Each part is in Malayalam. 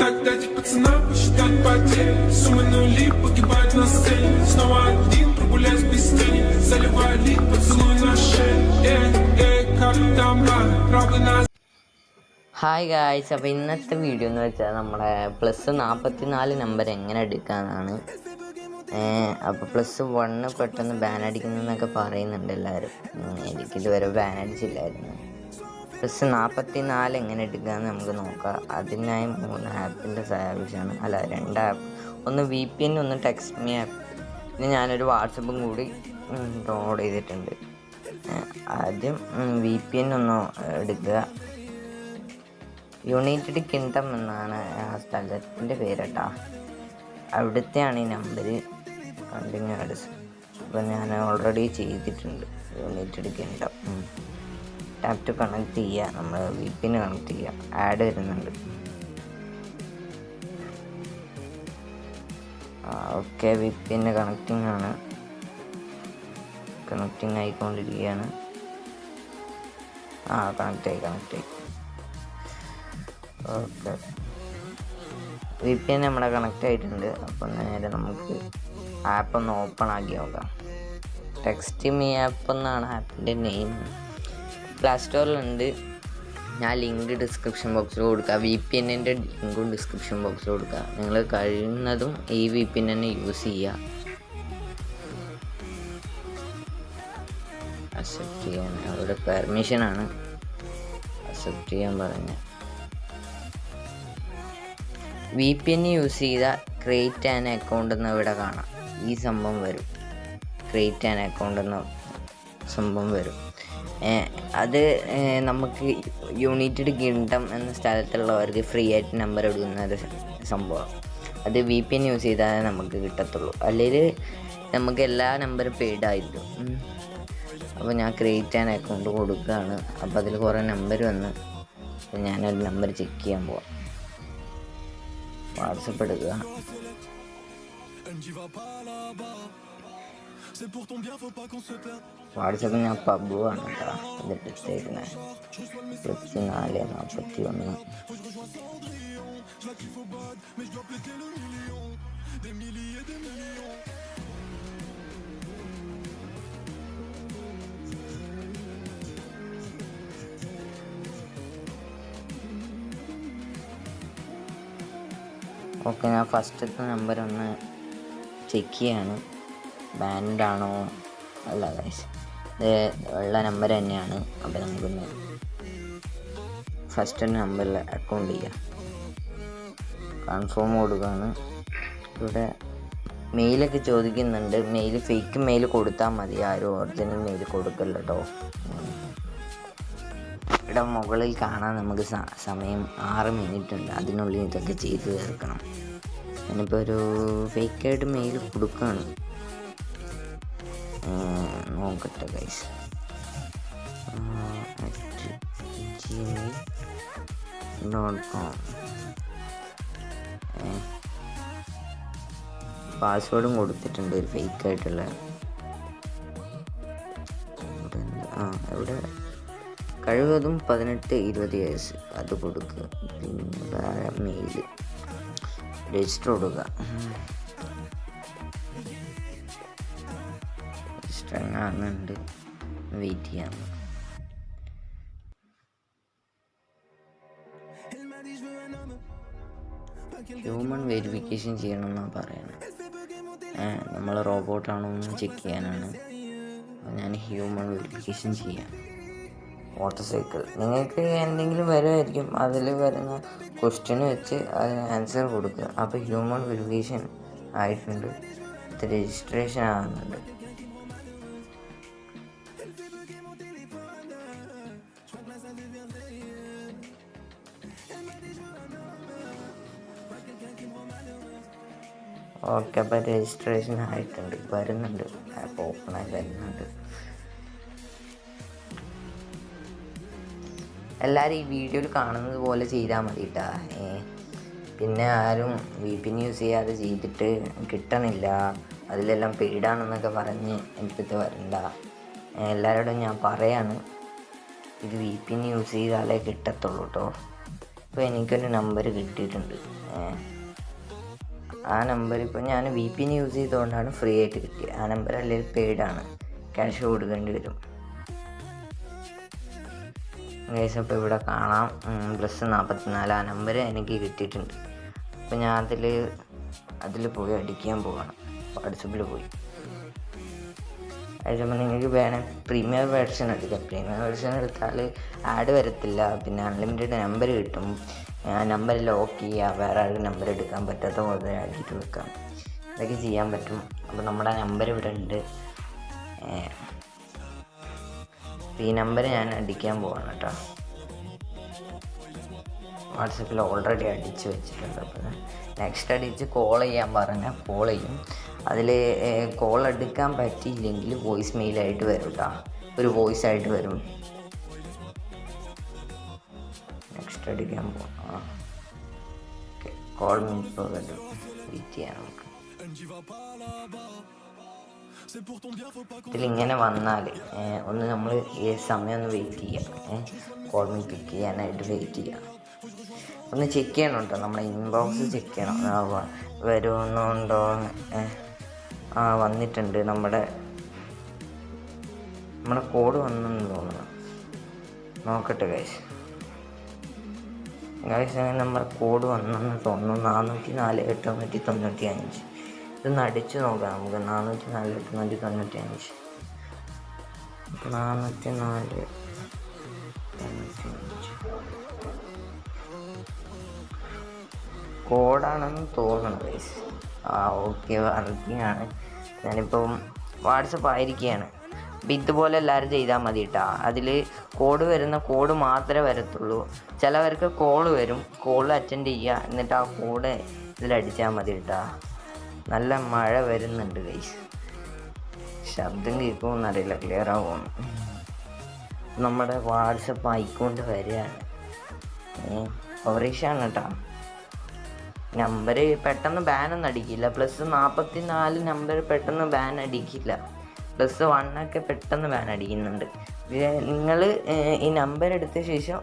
Иногда день пацана посчитать потери. Суммы нули погибают на сцене. Снова один прогуляюсь без тени. Заливаю лик, поцелуй на шее. Как там правый нас. ഹായ് ഗായ്സ്, അപ്പോൾ ഇന്നത്തെ വീഡിയോ എന്ന് വെച്ചാൽ നമ്മുടെ +44 നമ്പർ എങ്ങനെ എടുക്കാമെന്നാണ്. അപ്പോൾ +1 പെട്ടെന്ന് ബാൻ അടിക്കുന്നതെന്നൊക്കെ പറയുന്നുണ്ട് എല്ലാവരും. എനിക്കിതുവരെ ബാൻ അടിച്ചില്ലായിരുന്നു. +44 എങ്ങനെ എടുക്കാമെന്ന് നമുക്ക് നോക്കാം. അതിനായി 3 ആപ്പിൻ്റെ ആവശ്യമാണ്. അല്ല, 2 ആപ്പ്. ഒന്ന് VPN, ഒന്ന് ടെക്സ്റ്റ് മീ ആപ്പ്. പിന്നെ ഞാനൊരു വാട്സപ്പും കൂടി ഡൗൺലോഡ് ചെയ്തിട്ടുണ്ട്. ആദ്യം VPN ഒന്ന് എടുക്കുക. യുണൈറ്റഡ് കിങ്ഡം എന്നാണ് ആ സ്ഥലത്തിൻ്റെ പേരട്ടാ. അവിടുത്തെയാണ് ഈ നമ്പർ. Continue address. അപ്പോൾ ഞാൻ ഓൾറെഡി ചെയ്തിട്ടുണ്ട്. United Kingdom. Tap to connect ചെയ്യുക. നമ്മൾ VPN കണക്ട് ചെയ്യുക. ആഡ് വരുന്നുണ്ട്. ഓക്കെ, VPN കണക്റ്റിംഗ് ആണ്. കണക്റ്റിംഗ് ആയിക്കൊണ്ടിരിക്കുകയാണ്. കണക്റ്റായി. ഓക്കെ, VPN നമ്മുടെ കണക്റ്റ് ആയിട്ടുണ്ട്. അപ്പോൾ നേരെ നമുക്ക് ആപ്പ് ഒന്ന് ഓപ്പൺ ആക്കി നോക്കാം. ടെക്സ്റ്റ് മീ ആപ്പ് എന്നാണ് ആപ്പിൻ്റെ നെയിം. പ്ലേ സ്റ്റോറിലുണ്ട്. ഞാൻ ലിങ്ക് ഡിസ്ക്രിപ്ഷൻ ബോക്സിൽ കൊടുക്കുക. VPNൻ്റെ ലിങ്കും ഡിസ്ക്രിപ്ഷൻ ബോക്സിൽ കൊടുക്കുക. നിങ്ങൾ കഴിയുന്നതും ഈ VPN തന്നെ യൂസ് ചെയ്യുക. അക്സെപ്റ്റ് ചെയ്യാൻ അവരുടെ പെർമിഷനാണ്. അക്സെപ്റ്റ് ചെയ്യാൻ പറഞ്ഞത്. VPN യൂസ് ചെയ്ത ക്രിയേറ്റ് ആൻ അക്കൗണ്ട് എന്ന് ഇവിടെ കാണാം. ഈ സംഭവം വരും. ക്രിയേറ്റ് ആൻ അക്കൗണ്ട് എന്ന സംഭവം വരും. അത് നമുക്ക് യുണൈറ്റഡ് കിങ്ഡം എന്ന സ്ഥലത്തുള്ളവർക്ക് ഫ്രീ ആയിട്ട് നമ്പർ എടുക്കുന്ന ഒരു സംഭവം. അത് VPN യൂസ് ചെയ്താലേ നമുക്ക് കിട്ടത്തുള്ളൂ. അല്ലെങ്കിൽ നമുക്ക് എല്ലാ നമ്പറും പെയ്ഡ് ആയിരിക്കും. അപ്പോൾ ഞാൻ ക്രിയേറ്റ് ആൻ അക്കൗണ്ട് കൊടുക്കുകയാണ്. അപ്പോൾ അതിൽ കുറേ നമ്പർ വന്ന് ഞാനൊരു നമ്പർ ചെക്ക് ചെയ്യാൻ പോവാം. വാട്സപ്പ് എടുക്കുക. വാട്സപ്പ് ഞാൻ പബ്ബു ആണ് കേട്ടോ ഇതിട്ടേക്കുന്നത്. +441. ഓക്കെ, ഞാൻ ഫസ്റ്റത്തെ നമ്പർ ഒന്ന് ചെക്ക് ചെയ്യാണ്. ബാൻഡ് ആണോ അല്ല ഗൈസ്, ഇത് ഉള്ള നമ്പർ തന്നെയാണ്. അപ്പോൾ നമുക്കൊന്ന് ഫസ്റ്റ് നമ്പറിൽ അക്കൗണ്ട് ചെയ്യാം. കൺഫേം കൊടുക്കുകയാണ്. ഇവിടെ മെയിലൊക്കെ ചോദിക്കുന്നുണ്ട്. മെയിൽ ഫേക്ക് മെയിൽ കൊടുത്താൽ മതി. ആരും ഒറിജിനൽ മെയിൽ കൊടുക്കല്ലോ കേട്ടോ. ഇവിടെ മുകളിൽ കാണാൻ നമുക്ക് സമയം 6 മിനിറ്റ് ഉണ്ട്. അതിനുള്ളിൽ ഇതൊക്കെ ചെയ്ത് തീർക്കണം. ഞാനിപ്പോൾ ഒരു ഫേക്കായിട്ട് മെയിൽ കൊടുക്കുകയാണ്. നോക്കട്ടെ ഗൈസ്. gmail.com പാസ്വേഡും കൊടുത്തിട്ടുണ്ട് ഒരു ഫേക്കായിട്ടുള്ള. ഇവിടെ കഴിവതും 18-20 വയസ്സ് അത് കൊടുക്കുക. പിന്നെ മെയിൽ രജിസ്റ്റർ കൊടുക്കുക. രജിസ്റ്റർ ആകുന്നുണ്ട്. വെയിറ്റ് ചെയ്യാം. ഹ്യൂമൻ വെരിഫിക്കേഷൻ ചെയ്യണമെന്നാണ് പറയുന്നത്. നമ്മൾ റോബോട്ടാണോ എന്ന് ചെക്ക് ചെയ്യാനാണ്. ഞാൻ ഹ്യൂമൻ വെരിഫിക്കേഷൻ ചെയ്യാം. മോട്ടോർ സൈക്കിൾ നിങ്ങൾക്ക് എന്തെങ്കിലും വരുമായിരിക്കും. അതിൽ വരുന്ന ക്വസ്റ്റ്യന് വെച്ച് അതിന് ആൻസർ കൊടുക്കുക. അപ്പോൾ ഹ്യൂമൻ വെരിഫിക്കേഷൻ ആയിട്ടുണ്ട്. ഇത് രജിസ്ട്രേഷൻ ആകുന്നുണ്ട്. ഓക്കെ, അപ്പോൾ രജിസ്ട്രേഷൻ ആയിട്ടുണ്ട്. വരുന്നുണ്ട്. ആപ്പ് ഓപ്പണായി വരുന്നുണ്ട്. എല്ലാവരും ഈ വീഡിയോയിൽ കാണുന്നത് പോലെ ചെയ്താൽ മതി കേട്ടോ. പിന്നെ ആരും VPN യൂസ് ചെയ്യാതെ ചെയ്തിട്ട് കിട്ടണില്ല, അതിലെല്ലാം പെയ്ഡാണെന്നൊക്കെ പറഞ്ഞ് എനിക്കിത് വരണ്ട. എല്ലാവരോടും ഞാൻ പറയാണ്, ഇത് VPN യൂസ് ചെയ്താലേ കിട്ടത്തുള്ളൂ കേട്ടോ. ഇപ്പോൾ എനിക്കൊരു നമ്പർ കിട്ടിയിട്ടുണ്ട്. ആ നമ്പർ ഇപ്പോൾ ഞാൻ VPN യൂസ് ചെയ്തുകൊണ്ടാണ് ഫ്രീ ആയിട്ട് കിട്ടിയത്. ആ നമ്പർ അല്ലെങ്കിൽ പെയ്ഡാണ്, ക്യാഷ് കൊടുക്കേണ്ടി വരും ഗൈസ്. അപ്പോൾ ഇവിടെ കാണാം +44 ആ നമ്പർ എനിക്ക് കിട്ടിയിട്ടുണ്ട്. അപ്പോൾ ഞാൻ അതിൽ പോയി അടിക്കാൻ പോവാണ്. വാട്സപ്പിൽ പോയി അയച്ചപ്പോൾ നിങ്ങൾക്ക് വേണേൽ പ്രീമിയം വേർഷൻ എടുക്കാം. പ്രീമിയം വേർഷൻ എടുത്താൽ ആഡ് വരത്തില്ല, പിന്നെ അൺലിമിറ്റഡ് നമ്പർ കിട്ടും. നമ്പർ ലോക്ക് ചെയ്യുക, വേറെ ആരും നമ്പർ എടുക്കാൻ പറ്റാത്ത പോലെ ആക്കിയിട്ട് വെക്കാം. ഇതൊക്കെ ചെയ്യാൻ പറ്റും. അപ്പോൾ നമ്മുടെ നമ്പർ ഇവിടെ ഉണ്ട്. ഈ നമ്പർ ഞാൻ അടിക്കാൻ പോവാണ് കേട്ടോ. വാട്സപ്പിൽ ഓൾറെഡി അടിച്ച് വെച്ചിട്ടുണ്ട്. അപ്പോൾ നെക്സ്റ്റ് അടിച്ച് കോൾ ചെയ്യാൻ പറഞ്ഞാൽ കോൾ ചെയ്യും. അതിൽ കോൾ എടുക്കാൻ പറ്റിയില്ലെങ്കിൽ വോയിസ് മെയിലായിട്ട് വരും കേട്ടോ, ഒരു വോയിസ് ആയിട്ട് വരും. നെക്സ്റ്റ് അടിക്കാൻ പോകാം. ഓക്കെ, കോൾ മീ ഇപ്പോൾ വരും. വെയിറ്റ് ചെയ്യാം നമുക്ക്. ഇതിലിങ്ങനെ വന്നാൽ ഒന്ന് നമ്മൾ ഈ സമയം ഒന്ന് വെയിറ്റ് ചെയ്യാം. കോൾ മീ പിക്ക് ചെയ്യാനായിട്ട് വെയിറ്റ് ചെയ്യാം. ഒന്ന് ചെക്ക് ചെയ്യണം കേട്ടോ, നമ്മുടെ ഇൻബോക്സ് ചെക്ക് ചെയ്യണം വരുന്നുണ്ടോ. വന്നിട്ടുണ്ട്. നമ്മുടെ കോഡ് വന്നെന്ന് തോന്നുന്നു. നോക്കട്ടെ ഗൈസ്. അങ്ങനെ നമ്മുടെ കോഡ് വന്നെന്ന് തോന്നുന്നു. 404-895. ഇതൊന്ന് അടിച്ചു നോക്കാം നമുക്ക്. 404-895. 404-895 കോഡാണെന്ന് തോന്നുന്നു ഗൈസ്. ഓക്കെ, വർക്കിംഗ് ആണ്. ഞാനിപ്പം വാട്സപ്പ് ആയിരിക്കുകയാണ്. അപ്പം ഇതുപോലെ എല്ലാവരും ചെയ്താൽ മതി കേട്ടോ. അതിൽ കോഡ് മാത്രമേ വരത്തുള്ളൂ. ചിലവർക്ക് കോൾ വരും, കോൾ അറ്റൻഡ് ചെയ്യുക, എന്നിട്ട് ആ കോഡ് ഇതിലടിച്ചാൽ മതി കേട്ടോ. നല്ല മഴ വരുന്നുണ്ട് ഗൈസ്. ശബ്ദം കേൾക്കുമെന്നറിയില്ല, ക്ലിയർ ആവുമെന്ന്. നമ്മുടെ വാട്സപ്പ് ആയിക്കൊണ്ട് വരികയാണ്. പരീക്ഷയാണ് കേട്ടോ. നമ്പർ പെട്ടെന്ന് ബാനൊന്നും അടിക്കില്ല. +44 നമ്പർ പെട്ടെന്ന് ബാൻ അടിക്കില്ല. +1 പെട്ടെന്ന് ബാൻ അടിക്കുന്നുണ്ട്. നിങ്ങൾ ഈ നമ്പർ എടുത്ത ശേഷം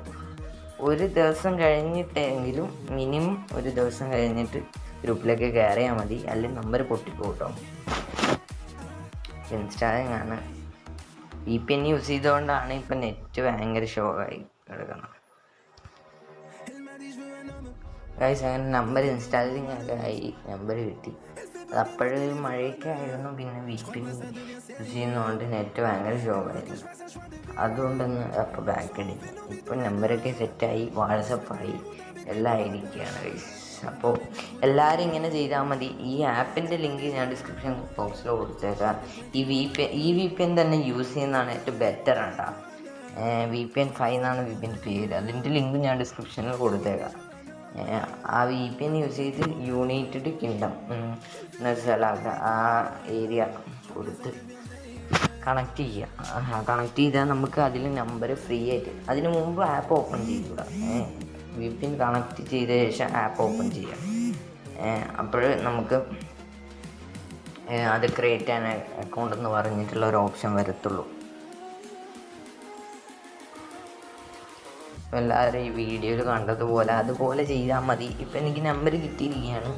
ഒരു ദിവസം കഴിഞ്ഞിട്ടെങ്കിലും, മിനിമം ഒരു ദിവസം കഴിഞ്ഞിട്ട് ഗ്രൂപ്പിലേക്ക് കയറിയാൽ മതി, അല്ലെങ്കിൽ നമ്പർ പൊട്ടിപ്പോട്ടോ. ഇൻസ്റ്റാഗ്രാം ആണ്. VPN യൂസ് ചെയ്തുകൊണ്ടാണ് ഇപ്പം നെറ്റ് ഭയങ്കര ഷോ ആയി കിടക്കുന്നത് ഗൈസ്. അങ്ങനെ നമ്പർ ഇൻസ്റ്റാളിങ് ഒക്കെ ആയി, നമ്പർ കിട്ടി. അത് അപ്പോഴും മഴയൊക്കെ ആയിരുന്നു. പിന്നെ VPN യൂസ് ചെയ്യുന്നതുകൊണ്ട് നെറ്റ് ഭയങ്കര ഷോ ആയിരുന്നു. അതുകൊണ്ടൊന്ന് അപ്പോൾ ബാക്ക് അടിക്കും. ഇപ്പം നമ്പറൊക്കെ സെറ്റായി, വാട്സപ്പായി, എല്ലാം ആയിരിക്കുകയാണ് ഗൈസ്. അപ്പോൾ എല്ലാവരും ഇങ്ങനെ ചെയ്താൽ മതി. ഈ ആപ്പിൻ്റെ ലിങ്ക് ഞാൻ ഡിസ്ക്രിപ്ഷൻ ബോക്സിൽ കൊടുത്തേക്കാം. ഈ VPN തന്നെ യൂസ് ചെയ്യുന്നതാണ് ഏറ്റവും ബെറ്റർ കേട്ടോ. VPN 5 എന്നാണ് VPN പേര്. അതിൻ്റെ ലിങ്ക് ഞാൻ ഡിസ്ക്രിപ്ഷനിൽ കൊടുത്തേക്കാം. ആ VPN യൂസ് ചെയ്ത് യുണൈറ്റഡ് കിങ്ഡം എന്ന സ്ഥലമാക്കുക, ആ ഏരിയ കൊടുത്ത് കണക്ട് ചെയ്യുക. കണക്ട് ചെയ്താൽ നമുക്ക് അതിൽ നമ്പർ ഫ്രീ ആയിട്ട്, അതിന് മുമ്പ് ആപ്പ് ഓപ്പൺ ചെയ്തുകൂടാ. VPN കണക്ട് ചെയ്ത ശേഷം ആപ്പ് ഓപ്പൺ ചെയ്യാം. അപ്പോൾ നമുക്ക് അത് ക്രിയേറ്റ് ആൻ അക്കൗണ്ട് എന്ന് പറഞ്ഞിട്ടുള്ള ഒരു ഓപ്ഷൻ വരത്തുള്ളൂ. അപ്പോൾ എല്ലാവരും ഈ വീഡിയോയിൽ കണ്ടതുപോലെ അതുപോലെ ചെയ്താൽ മതി. ഇപ്പം എനിക്ക് നമ്പർ കിട്ടിയിരിക്കുകയാണ്.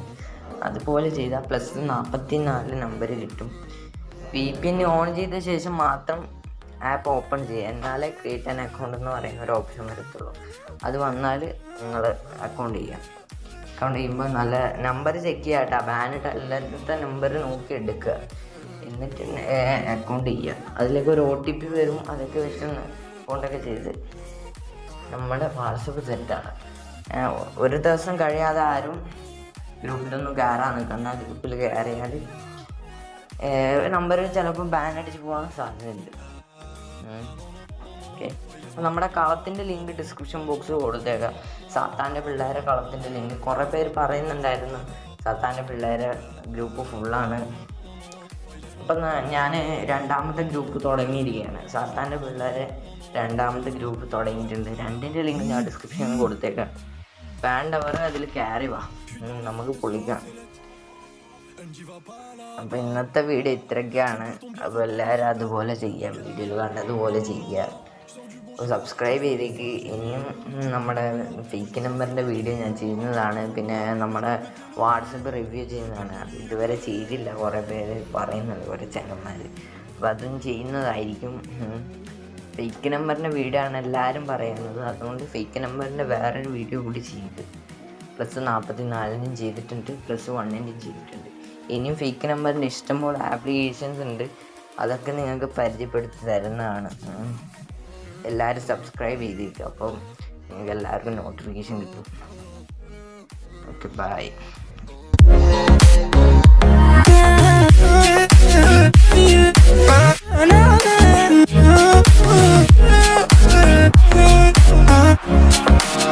അതുപോലെ ചെയ്താൽ +44 നമ്പർ കിട്ടും. VPN ഓൺ ചെയ്ത ശേഷം മാത്രം ആപ്പ് ഓപ്പൺ ചെയ്യുക, എന്നാലേ ക്രിയേറ്റ് ആൻ അക്കൗണ്ട് എന്ന് പറയുന്ന ഒരു ഓപ്ഷൻ വരത്തുള്ളൂ. അത് വന്നാൽ നിങ്ങൾ അക്കൗണ്ട് ചെയ്യുമ്പോൾ നല്ല നമ്പർ ചെക്ക് ചെയ്യുക കേട്ടോ. ബാനിട്ട് അല്ലാത്ത നമ്പർ നോക്കി എടുക്കുക, എന്നിട്ട് അക്കൗണ്ട് ചെയ്യുക. അതിലേക്ക് ഒരു OTP വരും, അതൊക്കെ വെച്ച് അക്കൗണ്ടൊക്കെ ചെയ്ത് നമ്മുടെ വാട്സപ്പ് സെറ്റാണ്. ഒരു ദിവസം കഴിയാതെ ആരും ഗ്രൂപ്പിലൊന്നും കയറാൻ നിൽക്കുന്ന. ഗ്രൂപ്പിൽ കയറിയാൽ നമ്പർ ചിലപ്പോൾ ബാൻ അടിച്ച് പോകാൻ സാധ്യതയുണ്ട്. ഓക്കെ, അപ്പോൾ നമ്മുടെ കളത്തിൻ്റെ ലിങ്ക് ഡിസ്ക്രിപ്ഷൻ ബോക്സ് കൊടുത്തേക്കാം. സാത്താൻ്റെ പിള്ളേരെ കളത്തിൻ്റെ ലിങ്ക് കുറേ പേര് പറയുന്നുണ്ടായിരുന്നു. സാത്താൻ്റെ പിള്ളേരെ ഗ്രൂപ്പ് ഫുള്ളാണ്. അപ്പം ഞാൻ രണ്ടാമത്തെ ഗ്രൂപ്പ് തുടങ്ങിയിരിക്കുകയാണ്. സാത്താൻ്റെ പിള്ളേരെ രണ്ടാമത്തെ ഗ്രൂപ്പ് തുടങ്ങിയിട്ടുണ്ട്. രണ്ടിൻ്റെ ലിങ്ക് ഞാൻ ഡിസ്ക്രിപ്ഷനിൽ കൊടുത്തേക്കാം. വേണ്ടവർ അതിൽ കയറി വാ, നമുക്ക് പൊളിക്കാം. അപ്പോൾ ഇന്നത്തെ വീഡിയോ ഇത്രയൊക്കെയാണ്. അപ്പോൾ എല്ലാവരും അതുപോലെ ചെയ്യുക, വീഡിയോയിൽ കണ്ടതുപോലെ ചെയ്യുക. സബ്സ്ക്രൈബ് ചെയ്തേക്ക്. ഇനിയും നമ്മുടെ ഫേക്ക് നമ്പറിൻ്റെ വീഡിയോ ഞാൻ ചെയ്യുന്നതാണ്. പിന്നെ നമ്മുടെ വാട്സപ്പ് റിവ്യൂ ചെയ്യുന്നതാണ്. അത് ഇതുവരെ ചെയ്തില്ല, കുറേ പേര് പറയുന്നുണ്ട്, കുറേ ചാനന്മാർ. അപ്പോൾ അതും ചെയ്യുന്നതായിരിക്കും. ഫേക്ക് നമ്പറിൻ്റെ വീഡിയോ ആണ് എല്ലാവരും പറയുന്നത്. അതുകൊണ്ട് ഫേക്ക് നമ്പറിൻ്റെ വേറൊരു വീഡിയോ കൂടി ചെയ്ത് +44 ചെയ്തിട്ടുണ്ട്, +1 ചെയ്തിട്ടുണ്ട്. ഇനിയും ഫേക്ക് നമ്പറിൻ്റെ ഇഷ്ടംപോലെ ആപ്ലിക്കേഷൻസ് ഉണ്ട്. അതൊക്കെ നിങ്ങൾക്ക് പരിചയപ്പെടുത്തി തരുന്നതാണ്. എല്ലാവരും സബ്സ്ക്രൈബ് ചെയ്തിരിക്കും. അപ്പം നിങ്ങൾക്ക് എല്ലാവർക്കും നോട്ടിഫിക്കേഷൻ കിട്ടും. Okay, by.